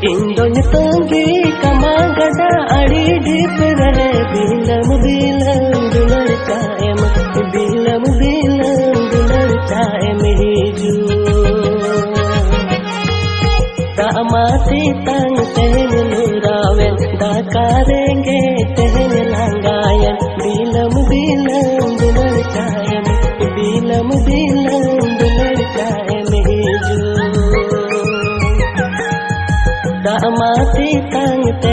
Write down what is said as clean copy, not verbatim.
इंदोन तंगी कमागदा अड़ी ढिप रहे बिलम बिलम दुलर चायम बिलम बिलम दुलर चायम हिजू दामाती तंग तेन लुरावेन दाकारेंगे तेन लंगायन बिलम बिलम दुलर चायम बिलम बिलम दुलर चायम हिजू दामाती तंग